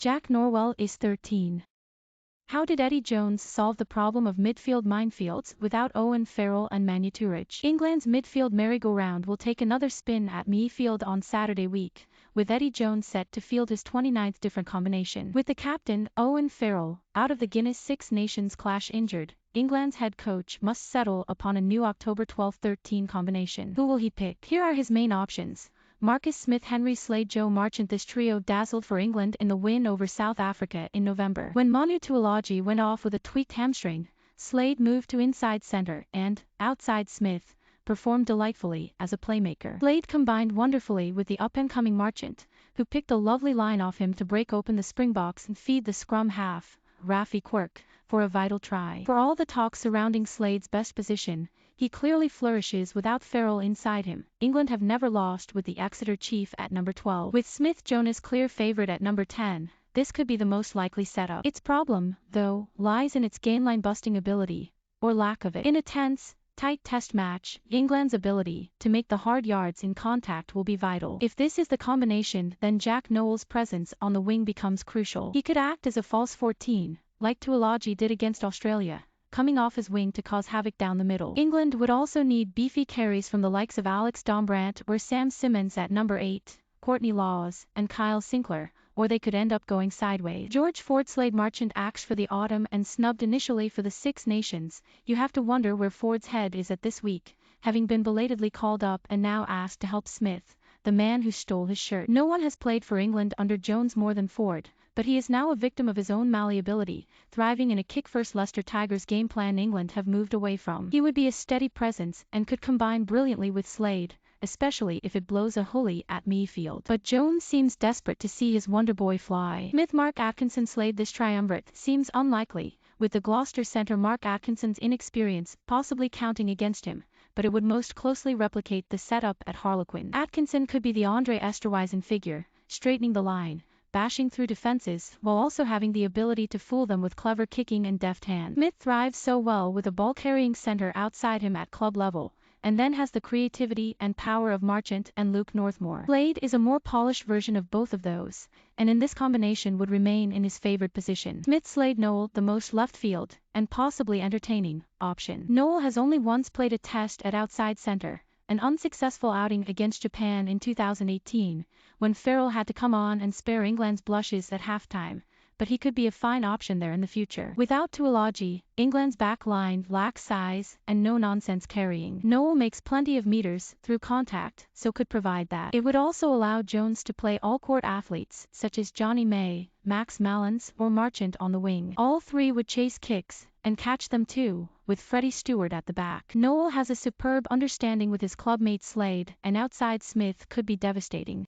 Jack Nowell is 13. How did Eddie Jones solve the problem of midfield minefields without Owen Farre and Manutuiraj? England's midfield merry-go-round will take another spin at Murrayfield on Saturday week, with Eddie Jones set to field his 29th different combination. With the captain, Owen Farre, out of the Guinness Six Nations clash injured, England's head coach must settle upon a new October 12-13 combination. Who will he pick? Here are his main options. Marcus Smith, Henry Slade, Joe Marchant. This trio dazzled for England in the win over South Africa in November. When Manutuiraj went off with a tweaked hamstring, Slade moved to inside centre and, outside Smith, performed delightfully as a playmaker. Slade combined wonderfully with the up-and-coming Marchant, who picked a lovely line off him to break open the Springboks and feed the scrum half, Rafi Quirk, for a vital try. For all the talk surrounding Slade's best position, he clearly flourishes without Farrell inside him. England have never lost with the Exeter Chief at number 12. With Smith Jonas clear favourite at number 10, this could be the most likely setup. Its problem, though, lies in its gainline busting ability, or lack of it. In a tense, tight test match, England's ability to make the hard yards in contact will be vital. If this is the combination, then Jack Nowell's presence on the wing becomes crucial. He could act as a false 14, like Tuilagi did against Australia, coming off his wing to cause havoc down the middle. England would also need beefy carries from the likes of Alex Dombrandt or Sam Simmonds at number 8, Courtney Lawes, and Kyle Sinclair, or they could end up going sideways. George Ford Slade Marchant axed for the autumn and snubbed initially for the Six Nations. You have to wonder where Ford's head is at this week, having been belatedly called up and now asked to help Smith, the man who stole his shirt. No one has played for England under Jones more than Ford, but he is now a victim of his own malleability, thriving in a kick-first Leicester Tigers game plan England have moved away from. He would be a steady presence and could combine brilliantly with Slade, especially if it blows a hully at Murrayfield. But Jones seems desperate to see his wonderboy fly. Smith, Mark Atkinson, Slade. This triumvirate seems unlikely, with the Gloucester centre Mark Atkinson's inexperience possibly counting against him, but it would most closely replicate the setup at Harlequin. Atkinson could be the Andre Esterhuizen figure, straightening the line, bashing through defenses, while also having the ability to fool them with clever kicking and deft hands. Smith thrives so well with a ball-carrying centre outside him at club level, and then has the creativity and power of Marchant and Luke Northmore. Slade is a more polished version of both of those, and in this combination would remain in his favoured position. Smith, Slade, Nowell, the most left field, and possibly entertaining, option. Nowell has only once played a test at outside centre, an unsuccessful outing against Japan in 2018, when Farrell had to come on and spare England's blushes at halftime, but he could be a fine option there in the future. Without Tuilagi, England's back line lacks size and no-nonsense carrying. Nowell makes plenty of meters through contact, so could provide that. It would also allow Jones to play all-court athletes such as Johnny May, Max Malins, or Marchant on the wing. All three would chase kicks, and catch them too, with Freddie Steward at the back. Nowell has a superb understanding with his clubmate Slade, and outside Smith could be devastating.